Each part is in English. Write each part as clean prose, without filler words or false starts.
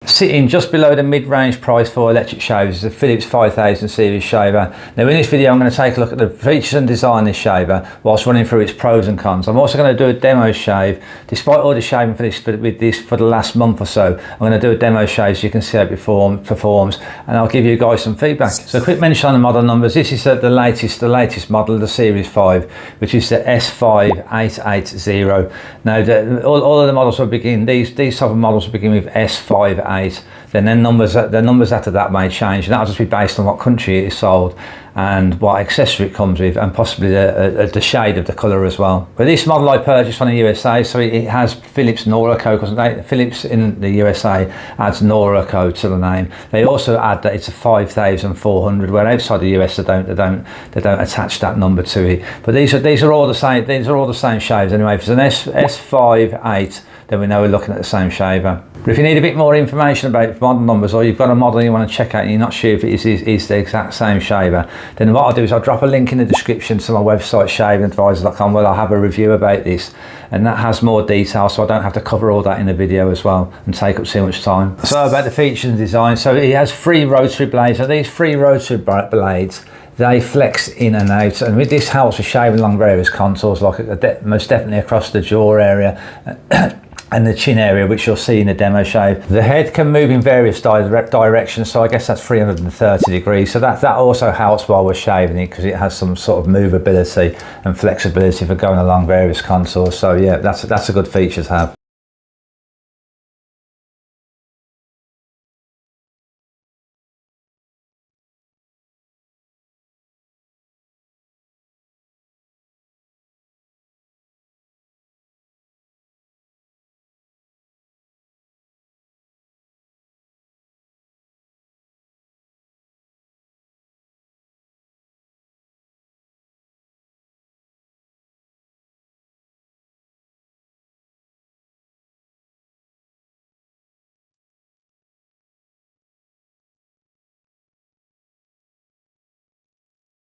Sitting just below the mid-range price for electric shavers is a Philips 5000 series shaver. Now in this video I'm going to take a look at the features and design of this shaver whilst running through its pros and cons. I'm also going to do a demo shave. Despite all the shaving with this for the last month or so, I'm going to do a demo shave so you can see how it performs, and I'll give you guys some feedback. So a quick mention on the model numbers. This is the latest model of the Series 5, which is the S5880. Now all of the models will begin, these type of models will begin with S58. Then the numbers after that may change, and that'll just be based on what country it is sold and what accessory it comes with, and possibly the shade of the colour as well. But this model I purchased from the USA, so it has Philips Nora code, because Philips in the USA adds Nora code to the name. They also add that it's a 5400, where outside the US they don't attach that number to it. But these are all the same. These are all the same shaves anyway. If it's an S58, then we know we're looking at the same shaver. But if you need a bit more information about model numbers, or you've got a model you want to check out and you're not sure if it is the exact same shaver, then what I'll do is I'll drop a link in the description to my website, shavingadvisor.com, where I'll have a review about this, and that has more detail, so I don't have to cover all that in the video as well and take up too much time. So about the features and design, so it has 3 rotary blades. So these 3 rotary blades, they flex in and out, and with this helps with shaving along various contours, like most definitely across the jaw area and the chin area, which you'll see in the demo shave. The head can move in various directions, so I guess that's 330 degrees. So that also helps while we're shaving it, because it has some sort of movability and flexibility for going along various contours. So yeah, that's a good feature to have.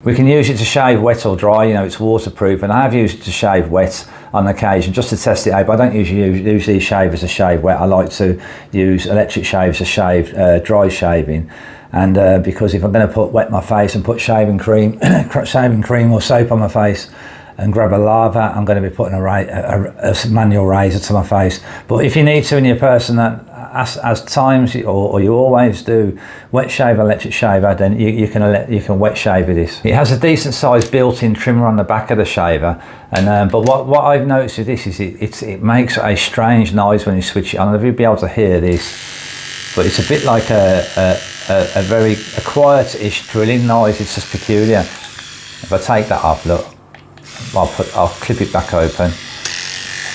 We can use it to shave wet or dry, you know, it's waterproof, and I have used it to shave wet on occasion just to test it out, but I don't usually use these shavers to shave wet. I like to use electric shavers to shave dry shaving, and because if I'm going to wet my face and put shaving cream or soap on my face and grab a lava, I'm going to be putting a manual razor to my face. But if you need to, and you're a person that as times, or you always do, wet shave electric shaver, then you can wet shave with this. It has a decent sized built-in trimmer on the back of the shaver, and but what I've noticed with this is it makes a strange noise when you switch it on. I don't know if you'll be able to hear this, but it's a bit like a very quiet-ish drilling noise. It's just peculiar. If I take that off, look, I'll clip it back open.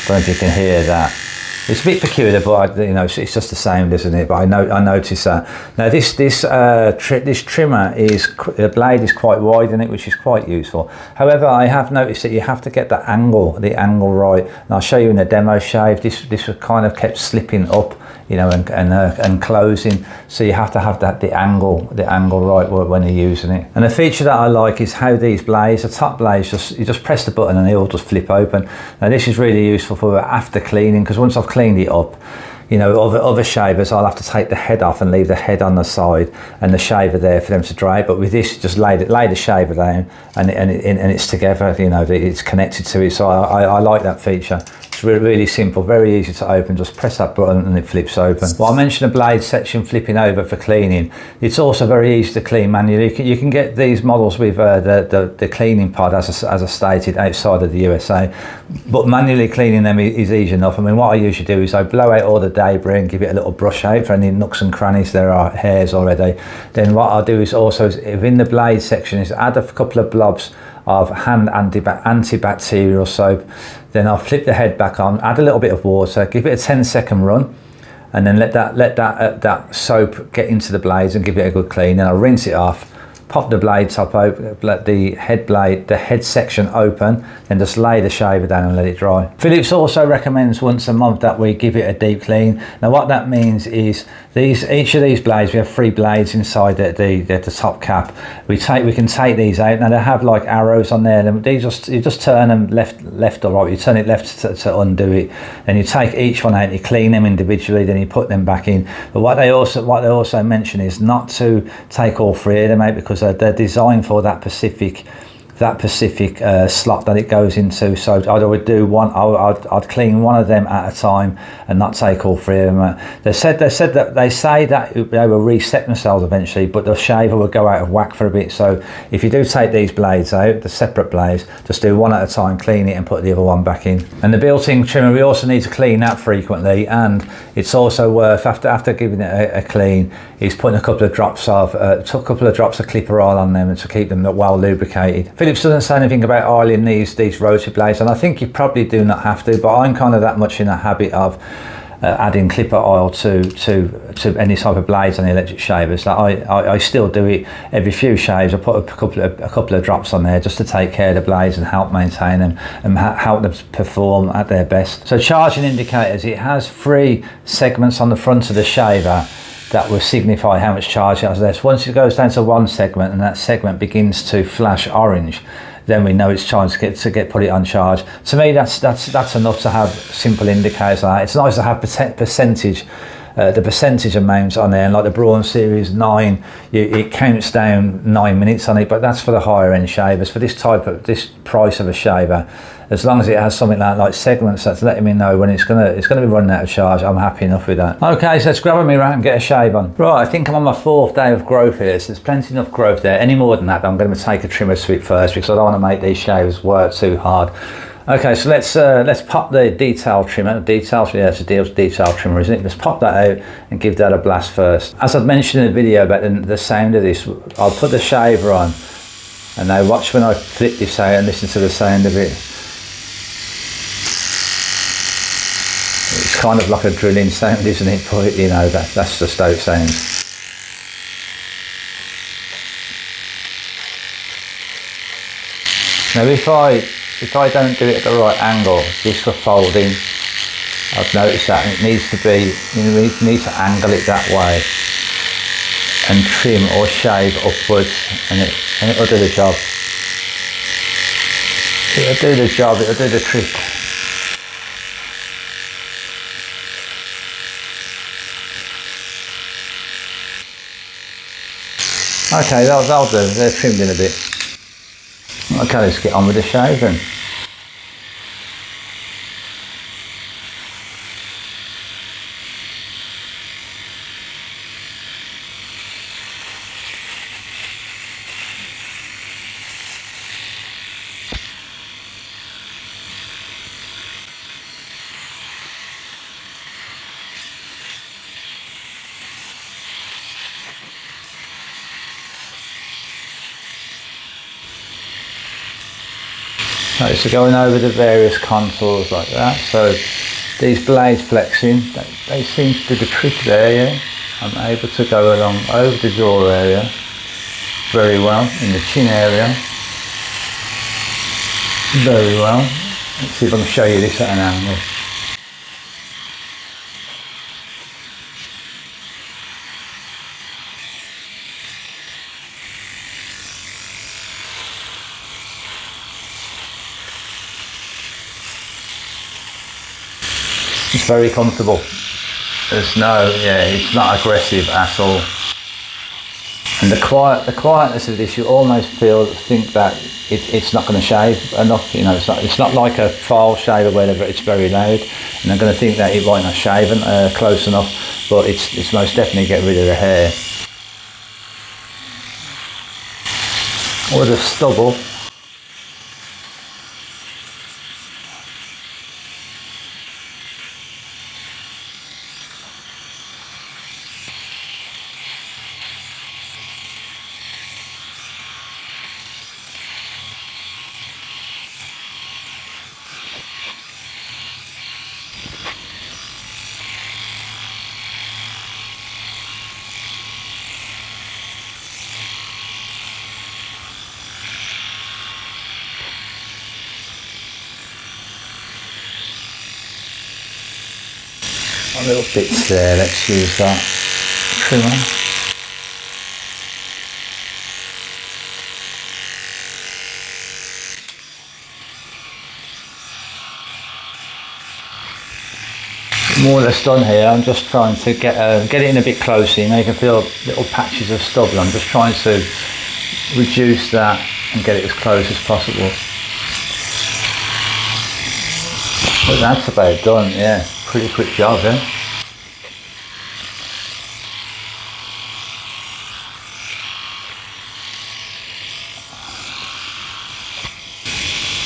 Don't know if you can hear that. It's a bit peculiar, but it's just the same, isn't it? But I notice that. Now this trimmer the blade is quite wide in it, which is quite useful. However, I have noticed that you have to get the angle right, and I'll show you in the demo shave. This was kind of kept slipping up, you know, and closing. So you have to have the angle right when you're using it. And the feature that I like is how these blades, the top blades, you just press the button and they all just flip open. Now this is really useful for after cleaning, because once I've cleaned it up, you know, other shavers, I'll have to take the head off and leave the head on the side and the shaver there for them to dry. But with this, just lay the shaver down and it's together, you know, it's connected to it. So I like that feature. It's really simple, very easy to open. Just press that button and it flips open. Well, I mentioned the blade section flipping over for cleaning. It's also very easy to clean manually. You can get these models with the cleaning pod, as I stated, outside of the USA. But manually cleaning them is easy enough. I mean, what I usually do is I blow out all the debris and give it a little brush out for any nooks and crannies. There are hairs already. Then what I'll do is also, within the blade section, is add a couple of blobs of hand antibacterial soap. Then I'll flip the head back on, add a little bit of water, give it a 10-second run, and then let that soap get into the blades and give it a good clean. Then I'll rinse it off, pop the blade top open, let the head section open, then just lay the shaver down and let it dry. Philips also recommends once a month that we give it a deep clean. Now what that means is each of these blades, we have 3 blades inside the top cap. We can take these out. Now they have like arrows on there, and you just turn them left or right. You turn it left to undo it, then you take each one out, you clean them individually, then you put them back in. But what they also mention is not to take all 3 of them out, because they're designed for that specific slot that it goes into. So I would do one. I'd clean one of them at a time and not take all 3 of them out. They say that they will reset themselves eventually, but the shaver will go out of whack for a bit. So if you do take these blades out, the separate blades, just do one at a time, clean it and put the other one back in. And the built-in trimmer, we also need to clean that frequently, and it's also worth, after giving it a clean, is putting a couple of drops of clipper oil on them to keep them well lubricated. Philips doesn't say anything about oiling these rotary blades, and I think you probably do not have to, but I'm kind of that much in a habit of adding clipper oil to any type of blades on the electric shavers that I still do it every few shaves. I put a couple of drops on there just to take care of the blades and help maintain them and help them perform at their best. So charging indicators, it has 3 segments on the front of the shaver that will signify how much charge it has left. Once it goes down to 1 segment and that segment begins to flash orange, then we know it's time to put it on charge. To me, that's enough to have simple indicators like that. It's nice to have percentage, the percentage amounts on there, and like the Braun Series 9, it counts down 9 minutes on it, but that's for the higher end shavers. For this price of a shaver, as long as it has something like segments that's letting me know when it's gonna be running out of charge, I'm happy enough with that. Okay, so let's grab a mirror and get a shave on. Right, I think I'm on my 4th day of growth here, so there's plenty enough growth there. Any more than that, I'm going to take a trimmer to it first, because I don't want to make these shavers work too hard. Okay, so let's pop the detail trimmer. Yeah, it's a detail trimmer, isn't it? Let's pop that out and give that a blast first. As I've mentioned in the video about the sound of this, I'll put the shaver on, and now watch when I flip this out and listen to the sound of it. It's kind of like a drilling sound, isn't it? But you know, that's just how it sounds. Now if I don't do it at the right angle, this will fold in. I've noticed that, and it needs to be, you need to angle it that way and trim or shave upwards, and it'll do the job. It'll do the trick. Okay, that'll do. They're trimmed in a bit. Okay, let's get on with the shaving. Right, so going over the various contours like that. So these blades flexing, they seem to do the trick there, yeah. I'm able to go along over the jaw area very well, in the chin area very well. Let's see if I can show you this at an angle. It's very comfortable. It's not aggressive at all. And the quietness of this, you almost think that it's not going to shave enough. You know, it's not like a file shaver where it's very loud, and I'm going to think that it might not shave close enough, but it's most definitely get rid of the hair or the stubble. got little bits there, let's use that trimmer. More or less done here. I'm just trying to get it in a bit closer. You know, you can feel little patches of stubble. I'm just trying to reduce that and get it as close as possible. But that's about done, yeah. Pretty quick job, eh?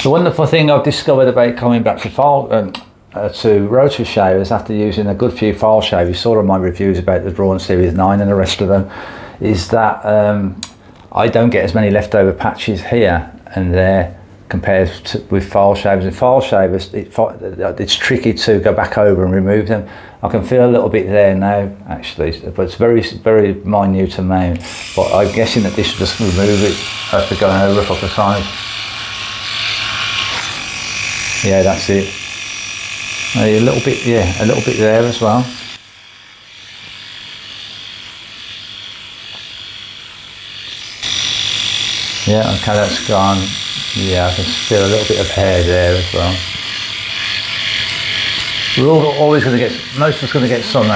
The wonderful thing I've discovered about coming back to rotary shavers after using a good few file shavers, you saw in my reviews about the Braun Series 9 and the rest of them, is that I don't get as many leftover patches here and there compared with file shavers. And file shavers, it's tricky to go back over and remove them. I can feel a little bit there now actually, but it's very, very minute amount. But I'm guessing that this will just remove it after going over a couple of times. Yeah, that's it. A little bit, yeah, a little bit there as well. Yeah, okay, that's gone. Yeah, I can feel a little bit of hair there as well. We're always going to get, most of us going to get some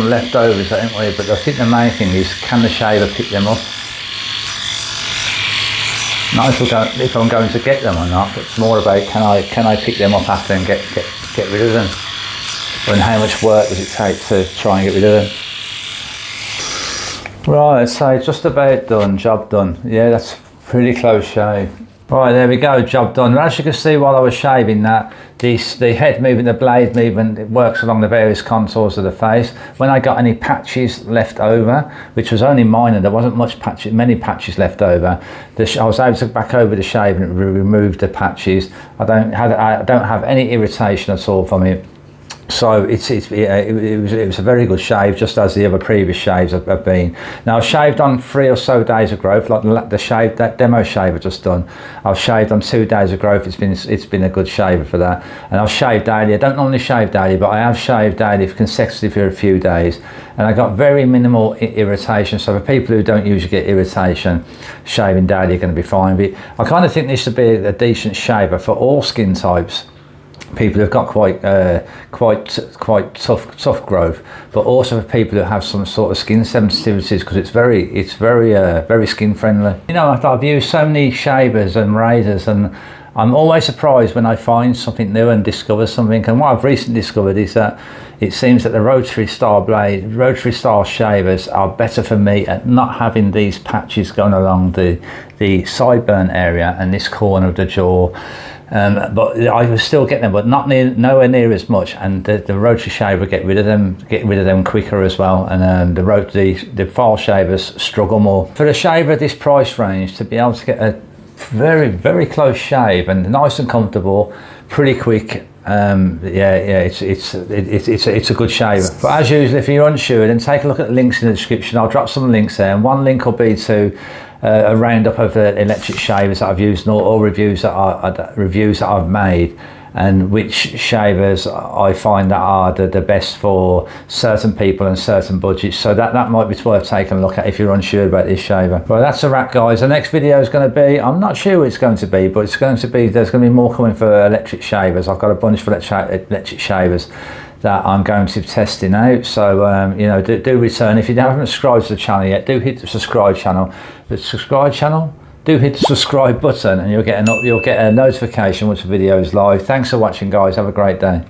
leftovers, I think we. But I think the main thing is, can the shaver pick them up? Not if I'm going to get them or not, but it's more about can I pick them up after and get rid of them, and how much work does it take to try and get rid of them. Right, so just about done, job done. Yeah, that's pretty close shave. Right, there we go, job done. As you can see while I was shaving that, the head movement, the blade movement, it works along the various contours of the face. When I got any patches left over, which was only minor, there wasn't many patches left over, I was able to back over the shave and remove the patches. I don't have any irritation at all from it. So it was a very good shave, just as the other previous shaves have been. Now I've shaved on 3 or so days of growth, like the shave, that demo shave I've just done. I've shaved on 2 days of growth. It's been a good shaver for that. And I've shaved daily. I don't normally shave daily, but I have shaved daily consecutively for a few days, and I got very minimal irritation. So for people who don't usually get irritation, shaving daily are going to be fine. But I kind of think this should be a decent shaver for all skin types. People who've got quite tough growth, but also for people who have some sort of skin sensitivities, because it's very skin friendly. You know, I've used so many shavers and razors, and I'm always surprised when I find something new and discover something. And what I've recently discovered is that it seems that the rotary style shavers are better for me at not having these patches going along the sideburn area and this corner of the jaw. But I will still get them, but nowhere near as much. And the rotary shaver get rid of them quicker as well. And the file shavers struggle more. For a shaver this price range, to be able to get a very close shave and nice and comfortable, pretty quick. It's a good shaver. But as usual, if you're unsure, then take a look at the links in the description. I'll drop some links there, and one link will be to a roundup of the electric shavers that I've used, or reviews that I've made, and which shavers I find that are the best for certain people and certain budgets. So that might be worth taking a look at if you're unsure about this shaver. Well, that's a wrap, guys. The next video is going to be, I'm not sure what it's going to be, but there's going to be more coming for electric shavers. I've got a bunch for electric shavers that I'm going to be testing out. So you know, do return. If you haven't subscribed to the channel yet, do hit the subscribe channel. Do hit the subscribe button, and you'll get a notification once the video is live. Thanks for watching, guys. Have a great day.